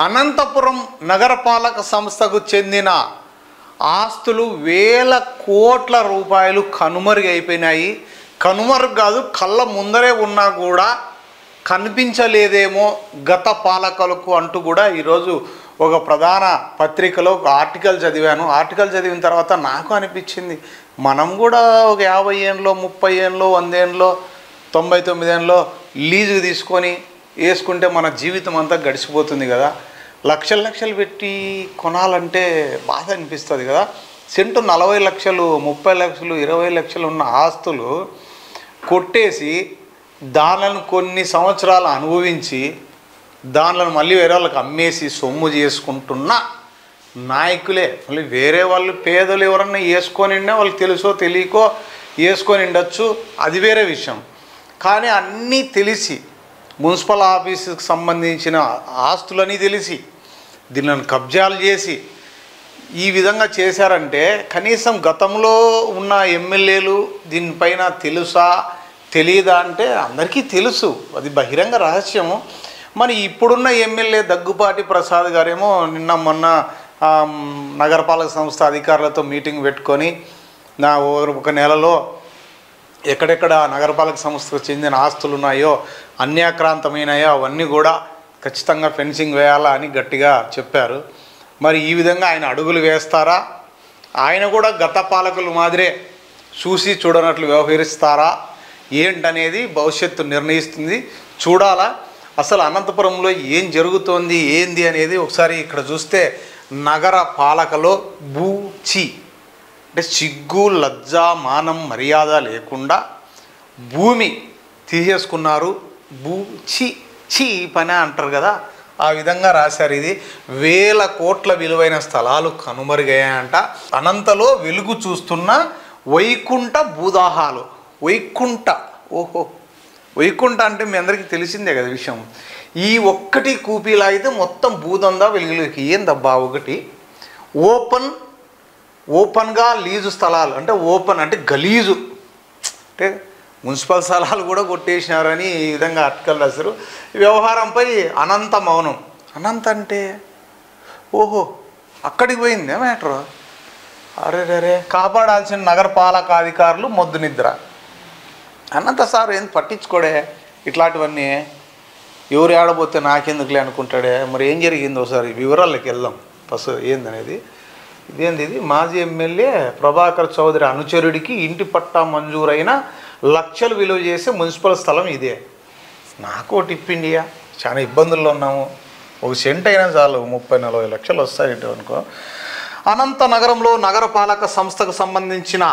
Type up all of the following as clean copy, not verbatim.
అనంతపురం నగరపాలక సంస్థకు చెందిన ఆస్తులు వేల కోట్ల రూపాయలు కనుమరుగైపోయినాయి. కనుమరుగు కాదు, కళ్ళ ముందరే ఉన్నా కూడా కనిపించలేదేమో గత పాలకులకు అంటూ కూడా ఈరోజు ఒక ప్రధాన పత్రికలో ఒక ఆర్టికల్ చదివాను. ఆర్టికల్ చదివిన తర్వాత నాకు అనిపించింది, మనం కూడా ఒక 50 ఏళ్ళలో 30 ఏళ్ళలో 100 ఏళ్ళలో 99 ఏళ్ళలో లీజుకు తీసుకొని వేసుకుంటే మన జీవితం అంతా గడిచిపోతుంది కదా. లక్షలు లక్షలు పెట్టి కొనాలంటే బాధ అనిపిస్తుంది కదా. సెంటు 40 లక్షలు 30 లక్షలు 20 లక్షలు ఉన్న ఆస్తులు కొట్టేసి దానిలను కొన్ని సంవత్సరాలు అనుభవించి దానిలను మళ్ళీ వేరే వాళ్ళకి అమ్మేసి సొమ్ము చేసుకుంటున్న నాయకులే. మళ్ళీ వేరే వాళ్ళు పేదలు ఎవరన్నా వేసుకొని వాళ్ళు తెలుసో తెలియకో వేసుకొని ఉండొచ్చు, అది వేరే విషయం. కానీ అన్నీ తెలిసి మున్సిపల్ ఆఫీసుకు సంబంధించిన ఆస్తులని తెలిసి దీనిని కబ్జాలు చేసి ఈ విధంగా చేశారంటే కనీసం గతంలో ఉన్న ఎమ్మెల్యేలు దీనిపైన తెలుసా తెలియదా అంటే అందరికీ తెలుసు, అది బహిరంగ రహస్యము. మరి ఇప్పుడున్న ఎమ్మెల్యే దగ్గుపాటి ప్రసాద్ గారేమో నిన్న మొన్న నగరపాలక సంస్థ అధికారులతో మీటింగ్ పెట్టుకొని ఒక నెలలో ఎక్కడెక్కడ నగరపాలక సంస్థకు చెందిన ఆస్తులు ఉన్నాయో అన్యాక్రాంతమైనాయో అవన్నీ కూడా ఖచ్చితంగా ఫెన్సింగ్ వేయాలా అని గట్టిగా చెప్పారు. మరి ఈ విధంగా ఆయన అడుగులు వేస్తారా, ఆయన కూడా గత పాలకుల మాదిరే చూసి చూడనట్లు వ్యవహరిస్తారా ఏంటనేది భవిష్యత్తు నిర్ణయిస్తుంది. చూడాలా అసలు అనంతపురంలో ఏం జరుగుతోంది ఏంది అనేది. ఒకసారి ఇక్కడ చూస్తే నగర పాలకలో బూచి అంటే సిగ్గు లజ్జ మానం మర్యాద లేకుండా భూమి తీసేసుకున్నారు. బూచి చి పని అంటారు కదా, ఆ విధంగా రాశారు. ఇది వేల కోట్ల విలువైన స్థలాలు కనుమరుగయ్యాయంట. అనంతలో వెలుగు చూస్తున్న వైకుంఠ భూదాహాలు. వైకుంఠ, ఓహో వైకుంఠ అంటే మీ అందరికీ తెలిసిందే కదా విషయం. ఈ ఒక్కటి కూపీలాగితే మొత్తం భూదందా వెలుగులోకి. ఏందబ్బా ఒకటి ఓపెన్గా లీజు స్థలాలు అంటే ఓపెన్ అంటే గలీజు అంటే మున్సిపల్ స్థలాలు కూడా కొట్టేసినారని ఈ విధంగా ఆర్టికల్ రాశారు. వ్యవహారంపై అనంత మౌనం. అనంత అంటే ఓహో అక్కడికి పోయిందే మ్యాటర్. అరే కాపాడాల్సిన నగరపాలకాధికారులు మొద్దు నిద్ర. అనంత సార్ ఏం పట్టించుకోడే ఇట్లాంటివన్నీ. ఎవరు ఆడబోతే నాకెందుకులే అనుకుంటాడే. మరి ఏం జరిగిందో ఒకసారి వివరాల్లోకి వెళ్దాం ఫస్ట్ ఏందనేది. ఇదేంది, ఇది మాజీ ఎమ్మెల్యే ప్రభాకర్ చౌదరి అనుచరుడికి ఇంటి పట్టా మంజూరైన లక్షలు విలువ చేసే మున్సిపల్ స్థలం ఇదే. నాకు టిప్ ఇండియా చాలా ఇబ్బందుల్లో ఉన్నాము. ఒక సెంట్ అయినా చాలు 30-40 లక్షలు వస్తాయంటే అనుకో. అనంత నగరంలో నగరపాలక సంస్థకు సంబంధించిన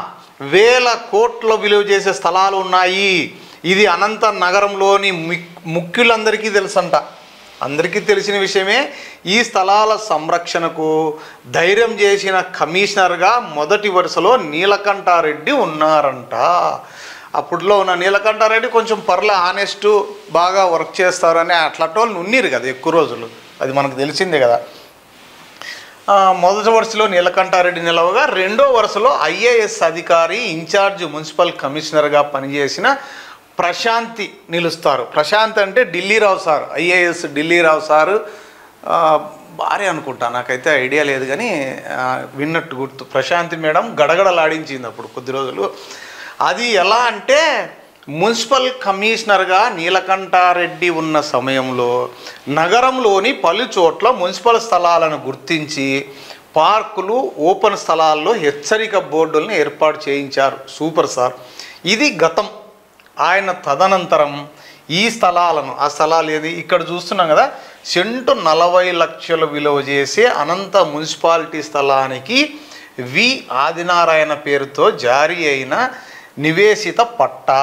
వేల కోట్ల విలువ చేసే స్థలాలు ఉన్నాయి. ఇది అనంత నగరంలోని ముఖ్యులందరికీ తెలుసంట. అందరికీ తెలిసిన విషయమే. ఈ స్థలాల సంరక్షణకు ధైర్యం చేసిన కమిషనర్గా మొదటి వరుసలో నీలకంఠారెడ్డి ఉన్నారంట. అప్పట్లో ఉన్న నీలకంఠారెడ్డి కొంచెం ఆనెస్టు బాగా వర్క్ చేస్తారని అట్లాంటి ఉన్నారు కదా ఎక్కువ రోజులు, అది మనకు తెలిసిందే కదా. మొదటి వరుసలో నీలకంఠారెడ్డి నిలవగా రెండో వరుసలో ఐఏఎస్ అధికారి ఇన్ఛార్జ్ మున్సిపల్ కమిషనర్గా పనిచేసిన ప్రశాంతి నిలుస్తారు. ప్రశాంత్ అంటే Dilli Rao sir, IAS Dilli Rao sir భార్య అనుకుంటా, నాకైతే ఐడియా లేదు కానీ విన్నట్టు గుర్తు. ప్రశాంతి మేడం గడగడలాడించింది అప్పుడు కొద్ది రోజులు. అది ఎలా అంటే మున్సిపల్ కమిషనర్గా నీలకంఠారెడ్డి ఉన్న సమయంలో నగరంలోని పలు చోట్ల మున్సిపల్ స్థలాలను గుర్తించి పార్కులు ఓపెన్ స్థలాల్లో హెచ్చరిక బోర్డులను ఏర్పాటు చేయించారు. Super sir. ఇది గతం. ఆయన తదనంతరం ఈ స్థలాలను, ఆ స్థలాలు ఏది ఇక్కడ చూస్తున్నాం కదా, సెంటు 40 లక్షలు విలువ చేసే అనంత మున్సిపాలిటీ స్థలానికి వి ఆదినారాయణ పేరుతో జారీ అయిన నివేశిత పట్టా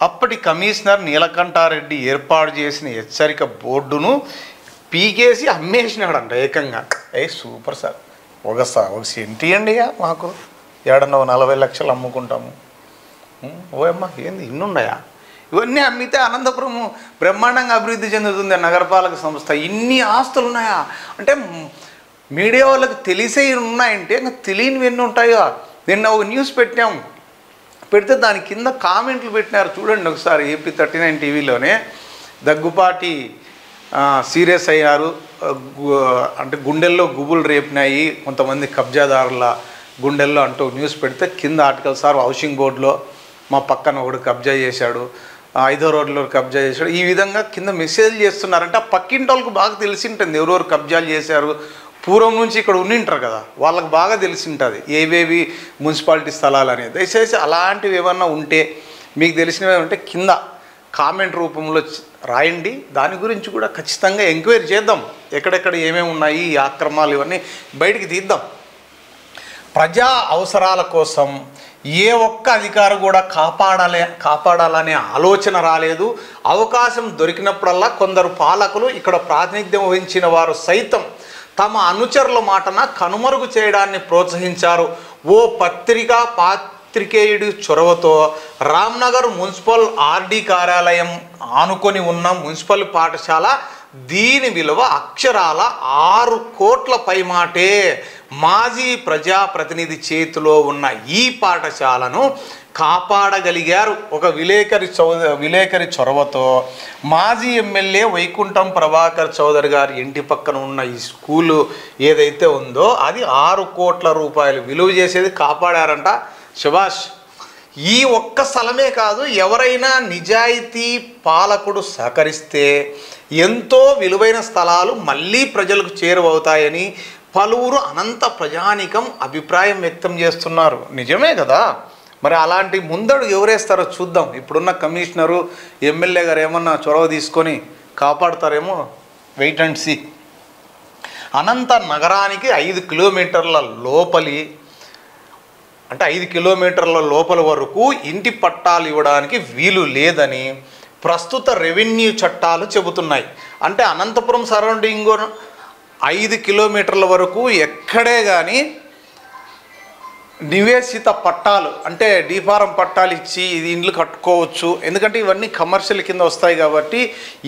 అప్పటి కమిషనర్ నీలకంఠారెడ్డి ఏర్పాటు చేసిన హెచ్చరిక బోర్డును పీకేసి అమ్మేసినాడంట ఏకంగా. Super sir. ఒక సెంటి అండి మాకు ఏడన్నా 40 లక్షలు అమ్ముకుంటాము. ఓయమ్మా ఏంది ఇన్నున్నాయా? ఇవన్నీ అమ్మితే అనంతపురం బ్రహ్మాండంగా అభివృద్ధి చెందుతుంది నగరపాలక సంస్థ. ఇన్ని ఆస్తులు ఉన్నాయా అంటే మీడియా వాళ్ళకి తెలిసే ఉన్నాయంటే ఇంకా తెలియనివి ఎన్ని ఉంటాయో. నిన్న ఒక న్యూస్ పెట్టాం, పెడితే దాని కింద కామెంట్లు పెట్టినారు చూడండి ఒకసారి. ఏపీ 39 టీవీలోనే దగ్గుపాటి సీరియస్ అయ్యారు. అంటే గుండెల్లో గుబులు రేపినాయి కొంతమంది కబ్జాదారుల గుండెల్లో అంటూ న్యూస్ పెడితే కింద ఆర్టికల్ సార్ హౌసింగ్ బోర్డులో మా పక్కన ఒకడు కబ్జా చేశాడు, 5వ రోడ్లో కబ్జా చేశాడు, ఈ విధంగా కింద మెసేజ్ చేస్తున్నారంటే ఆ పక్కింటి వాళ్ళకు బాగా తెలిసి ఉంటుంది ఎవరెవరు కబ్జాలు చేశారు. పూర్వం నుంచి ఇక్కడ ఉండింటారు కదా, వాళ్ళకి బాగా తెలిసి ఉంటుంది ఏవేవి మున్సిపాలిటీ స్థలాలు అనేది. దయచేసి అలాంటివి ఏమన్నా ఉంటే మీకు తెలిసినవి ఉంటే కింద కామెంట్ రూపంలో రాయండి. దాని గురించి కూడా ఖచ్చితంగా ఎంక్వైరీ చేద్దాం. ఎక్కడెక్కడ ఏమేమి ఉన్నాయి ఈ ఆక్రమాలు ఇవన్నీ బయటికి తీద్దాం. ప్రజా అవసరాల కోసం ఏ ఒక్క అధికారి కూడా కాపాడాలనే ఆలోచన రాలేదు. అవకాశం దొరికినప్పుడల్లా కొందరు పాలకులు ఇక్కడ ప్రాతినిధ్యం వహించిన వారు సైతం తమ అనుచరుల మాటన కనుమరుగు చేయడాన్ని ప్రోత్సహించారు. ఓ పాత్రికేయుడి చొరవతో రామ్నగర్ మున్సిపల్ ఆర్డీ కార్యాలయం ఆనుకొని ఉన్న మున్సిపల్ పాఠశాల దీని విలువ అక్షరాల 6 కోట్ల పైమాటే. మాజీ ప్రజాప్రతినిధి చేతిలో ఉన్న ఈ పాఠశాలను కాపాడగలిగారు. ఒక విలేకరి చొరవతో మాజీ ఎమ్మెల్యే వైకుంఠం ప్రభాకర్ చౌదరి గారి ఇంటి పక్కన ఉన్న ఈ స్కూలు ఏదైతే ఉందో అది 6 కోట్ల రూపాయలు విలువ చేసేది కాపాడారంట. శభాష్. ఈ ఒక్క స్థలమే కాదు, ఎవరైనా నిజాయితీ పాలకుడు సహకరిస్తే ఎంతో విలువైన స్థలాలు మళ్ళీ ప్రజలకు చేరువవుతాయని పలువురు అనంత ప్రజానికం అభిప్రాయం వ్యక్తం చేస్తున్నారు. నిజమే కదా. మరి అలాంటి ముందడుగు ఎవరేస్తారో చూద్దాం. ఇప్పుడున్న కమిషనరు ఎమ్మెల్యే గారు ఏమన్నా చొరవ తీసుకొని కాపాడుతారేమో, వెయిట్ అండ్ సీ. అనంత నగరానికి 5 కిలోమీటర్ల లోపలి అంటే 5 కిలోమీటర్ల లోపల వరకు ఇంటి పట్టాలు ఇవ్వడానికి వీలు లేదని ప్రస్తుత రెవెన్యూ చట్టాలు చెబుతున్నాయి. అంటే అనంతపురం సరౌండింగ్ 5 కిలోమీటర్ల వరకు ఎక్కడే కానీ నివేశిత పట్టాలు అంటే డీఫారం పట్టాలు ఇచ్చి ఇది ఇండ్లు కట్టుకోవచ్చు, ఎందుకంటే ఇవన్నీ కమర్షియల్ కింద వస్తాయి కాబట్టి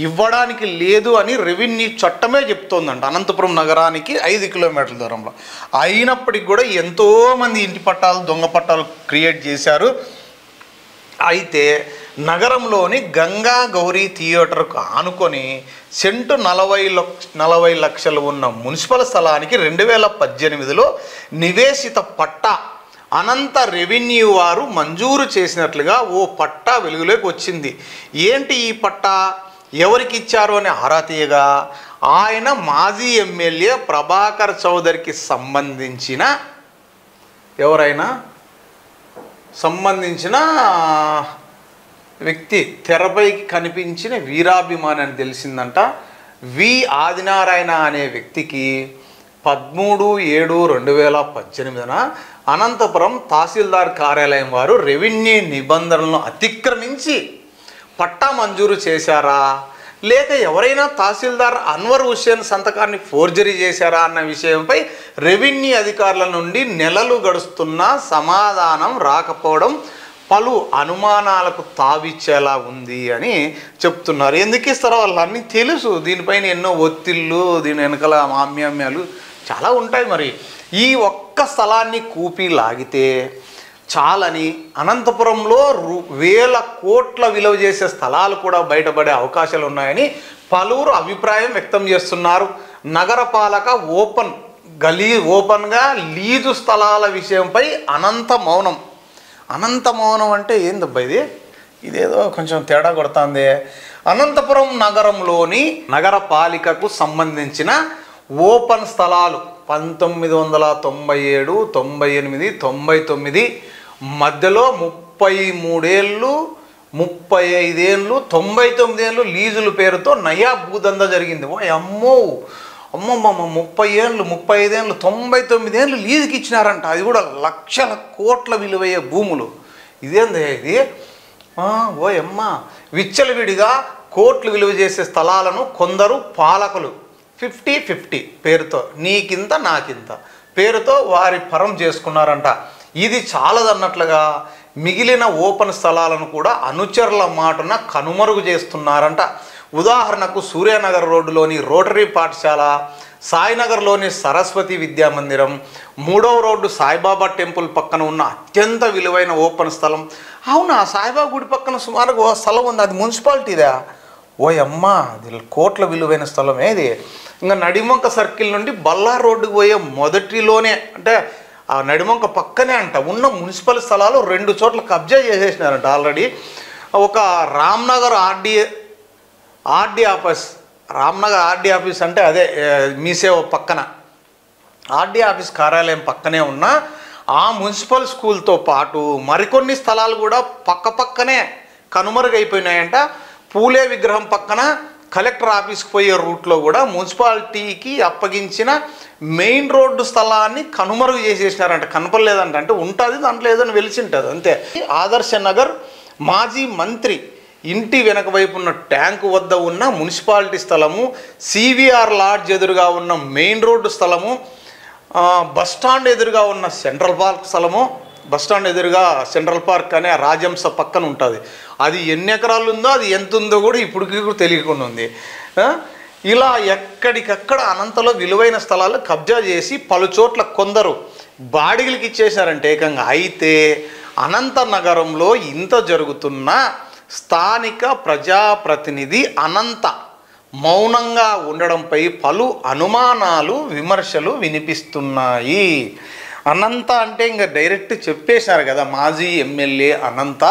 ఇవ్వడానికి లేదు అని రెవెన్యూ చట్టమే చెప్తోందంట. అనంతపురం నగరానికి 5 కిలోమీటర్ల దూరంలో అయినప్పటికి కూడా ఎంతోమంది ఇంటి పట్టాలు దొంగ పట్టాలు క్రియేట్ చేశారు. అయితే నగరంలోని గంగా గౌరీ థియేటర్కు ఆనుకొని సెంటు 40 లక్షలు ఉన్న మున్సిపల్ స్థలానికి 2018లో నివేశిత పట్టా అనంత రెవెన్యూ వారు మంజూరు చేసినట్లుగా ఓ పట్టా వెలుగులోకి వచ్చింది. ఏంటి ఈ పట్టా, ఎవరికి ఇచ్చారు అని ఆరా తీయగా ఆయన మాజీ ఎమ్మెల్యే ప్రభాకర్ చౌదరికి సంబంధించిన వ్యక్తి తెరపైకి కనిపించిన వీరాభిమాని అని తెలిసిందంట. వి ఆదినారాయణ అనే వ్యక్తికి 13/7/2018న అనంతపురం తహసీల్దార్ కార్యాలయం వారు రెవెన్యూ నిబంధనలను అతిక్రమించి పట్టా మంజూరు చేశారా లేక ఎవరైనా తహసీల్దార్ అన్వర్ హుస్సేన్ సంతకాన్ని ఫోర్జరీ చేశారా అన్న విషయంపై రెవెన్యూ అధికారుల నుండి నెలలు గడుస్తున్నా సమాధానం రాకపోవడం పలు అనుమానాలకు తావిచ్చేలా ఉంది అని చెప్తున్నారు. ఎందుకు ఇస్తారో వాళ్ళన్నీ తెలుసు. దీనిపైన ఎన్నో ఒత్తిళ్ళు, దీని వెనకాల మామ్యామ్యాలు చాలా ఉంటాయి. మరి ఈ ఒక్క స్థలాన్ని కూపి లాగితే చాలని అనంతపురంలో వేల కోట్ల విలువ చేసే స్థలాలు కూడా బయటపడే అవకాశాలు ఉన్నాయని పలువురు అభిప్రాయం వ్యక్తం చేస్తున్నారు. నగరపాలక ఓపెన్గా లీజు స్థలాల విషయంపై అనంత మౌనం అంటే ఏందబ్బా ఇదేదో కొంచెం తేడా కొడుతుంది. అనంతపురం నగరంలోని నగరపాలికకు సంబంధించిన ఓపెన్ స్థలాలు 1997, 98, 99 మధ్యలో 33 ఏళ్ళు, 35 ఏళ్ళు, 99 ఏళ్ళు లీజుల పేరుతో నయా భూదందా జరిగింది. ఓ అమ్మమ్మ 30 ఏళ్ళు, 35 ఏళ్ళు, 99 ఏళ్ళు లీజుకి ఇచ్చినారంట. అది కూడా లక్షల కోట్ల విలువయ్యే భూములు. ఇదేంది ఇది? ఓ అమ్మ, విచ్చలవిడిగా కోట్లు విలువ చేసే స్థలాలను కొందరు పాలకులు 50-50 పేరుతో నీకింత నాకింత పేరుతో వారి పరం చేసుకున్నారంట. ఇది చాలదన్నట్లుగా మిగిలిన ఓపెన్ స్థలాలను కూడా అనుచరుల మాటన కనుమరుగు చేస్తున్నారంట. ఉదాహరణకు సూర్యానగర్ రోడ్డులోని రోటరీ పాఠశాల, సాయినగర్లోని సరస్వతి విద్యామందిరం, 3వ రోడ్డు సాయిబాబా టెంపుల్ పక్కన ఉన్న అత్యంత విలువైన ఓపెన్ స్థలం. అవునా, సాయిబాబా గుడి పక్కన సుమారుగా స్థలం ఉంది, అది మున్సిపాలిటీదా? ఓ అమ్మ, అది కోట్ల విలువైన స్థలమే ఇది. ఇంకా నడిమంక సర్కిల్ నుండి బల్లార్ రోడ్డుకు పోయే మొదటిలోనే, అంటే ఆ నడిమంక పక్కనే అంట ఉన్న మున్సిపల్ స్థలాలు 2 చోట్ల కబ్జా చేసేసినారంట ఆల్రెడీ. ఒక Ramnagar RD office, Ramnagar RD office అంటే అదే మీసేవ పక్కన ఆర్డీ ఆఫీస్ కార్యాలయం పక్కనే ఉన్న ఆ మున్సిపల్ స్కూల్తో పాటు మరికొన్ని స్థలాలు కూడా పక్కనే కనుమరుగైపోయినాయంట. పూలే విగ్రహం పక్కన కలెక్టర్ ఆఫీస్కి పోయే రూట్లో కూడా మున్సిపాలిటీకి అప్పగించిన మెయిన్ రోడ్డు స్థలాన్ని కనుమరుగు చేసేసినారంట. కనపడలేదంట, అంటే ఉంటుంది దాంట్లో ఏదైనా వెలిసి ఉంటుంది అంతే. ఆదర్శ నగర్ మాజీ మంత్రి ఇంటి వెనక వైపు ఉన్న ట్యాంకు వద్ద ఉన్న మున్సిపాలిటీ స్థలము, సివిఆర్ లాడ్జ్ ఎదురుగా ఉన్న మెయిన్ రోడ్డు స్థలము, బస్టాండ్ ఎదురుగా ఉన్న సెంట్రల్ పార్క్ స్థలము, బస్టాండ్ ఎదురుగా సెంట్రల్ పార్క్ అనే రాజంస పక్కన ఉంటుంది. అది ఎన్ని ఎకరాలు ఉందో, అది ఎంత ఉందో కూడా ఇప్పటికీ కూడా తెలియకుండా ఉంది. ఇలా ఎక్కడికక్కడ అనంతలో విలువైన స్థలాలు కబ్జా చేసి పలు చోట్ల కొందరు బాడిగలకి ఇచ్చేశారంటే ఏకంగా. అయితే అనంత నగరంలో ఇంత జరుగుతున్న స్థానిక ప్రజాప్రతినిధి అనంత మౌనంగా ఉండడంపై పలు అనుమానాలు, విమర్శలు వినిపిస్తున్నాయి. అనంత అంటే ఇంకా డైరెక్ట్ చెప్పేశారు కదా, మాజీ ఎమ్మెల్యే అనంత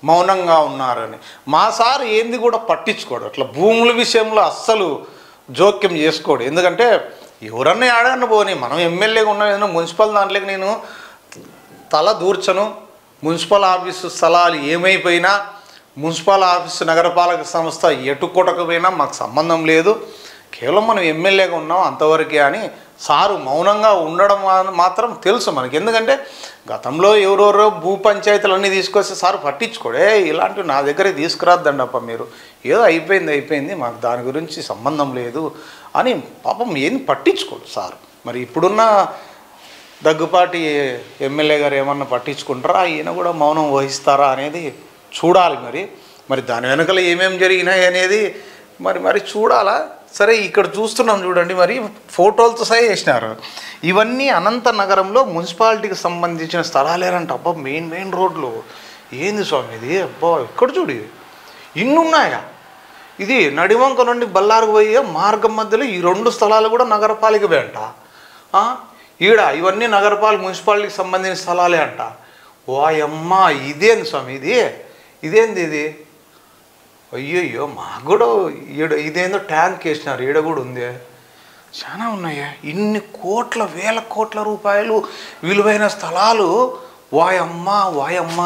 మౌనంగా ఉన్నారని. మా సార్ ఏంది కూడా పట్టించుకోడు, అట్లా భూముల విషయంలో అస్సలు జోక్యం చేసుకోడు. ఎందుకంటే ఎవరన్నా ఆడన్న పోని, మనం ఎమ్మెల్యేగా ఉన్నాం, ఏదైనా మున్సిపల్ దాంట్లోకి నేను తల దూర్చను. మున్సిపల్ ఆఫీసు స్థలాలు ఏమైపోయినా, మున్సిపల్ ఆఫీసు నగరపాలక సంస్థ ఎటుకొటకపోయినా మాకు సంబంధం లేదు, కేవలం మనం ఎమ్మెల్యేగా ఉన్నాం అంతవరకే అని సారు మౌనంగా ఉండడం మాత్రం తెలుసు మనకి. ఎందుకంటే గతంలో ఎవరెవరో భూ పంచాయతీలన్నీ తీసుకొస్తే సారు పట్టించుకోడే, ఇలాంటివి నా దగ్గరే తీసుకురాద్దండి అప్ప, మీరు ఏదో అయిపోయింది మాకు దాని గురించి సంబంధం లేదు అని పాపం ఏం పట్టించుకోడు సారు. మరి ఇప్పుడున్న దగ్గుపాటి ఎమ్మెల్యే గారు ఏమన్నా పట్టించుకుంటారా, ఈయన కూడా మౌనం వహిస్తారా అనేది చూడాలి. మరి దాని వెనకల ఏమేమి జరిగినాయి అనేది మరి చూడాలా. సరే, ఇక్కడ చూస్తున్నాం చూడండి, మరి ఫోటోలతో సహా వేసినారు. ఇవన్నీ అనంత నగరంలో మున్సిపాలిటీకి సంబంధించిన స్థలాలేనంట. అబ్బా, మెయిన్ రోడ్లు ఏంది స్వామి ఇది, అబ్బా ఇక్కడ చూడు ఇన్నున్నాయా. ఇది నడివంక నుండి బల్లారుకు పోయే మార్గం మధ్యలో ఈ 2 స్థలాలు కూడా నగరపాలికవే అంట. ఇవన్నీ నగరపాలిక మున్సిపాలిటీకి సంబంధించిన స్థలాలే అంట. వాయమ్మ, ఇదేంది స్వామి ఇదేంది ఇది, అయ్యయ్యో మాకు కూడా ఇదేందో ట్యాంక్ వేసినారు, ఈడ కూడా ఉంది. చాలా ఉన్నాయా, ఇన్ని వేల కోట్ల రూపాయలు విలువైన స్థలాలు. వాయమ్మ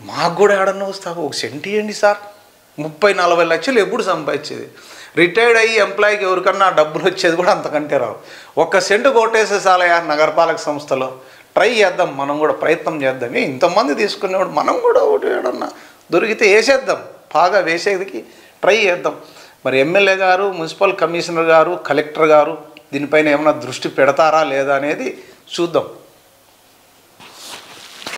మాకు కూడా ఏడన్నా వస్తావు, ఒక సెంటు ఇవ్వండి సార్. 30-40 లక్షలు ఎప్పుడు సంపాదించేది. రిటైర్డ్ అయ్యి ఎంప్లాయీకి ఎవరికన్నా డబ్బులు వచ్చేది కూడా అంతకంటే రావు. 1 సెంటు కొట్టేసే చాలయా నగరపాలక సంస్థలో. ట్రై చేద్దాం, మనం కూడా ప్రయత్నం చేద్దాం. ఇంతమంది తీసుకునేవాడు మనం కూడా ఒకటి ఏడన్నా దొరికితే వేసేద్దాం, బాగా వేసేదికి ట్రై చేద్దాం. మరి ఎమ్మెల్యే గారు, మున్సిపల్ కమిషనర్ గారు, కలెక్టర్ గారు దీనిపైన ఏమైనా దృష్టి పెడతారా లేదా అనేది చూద్దాం.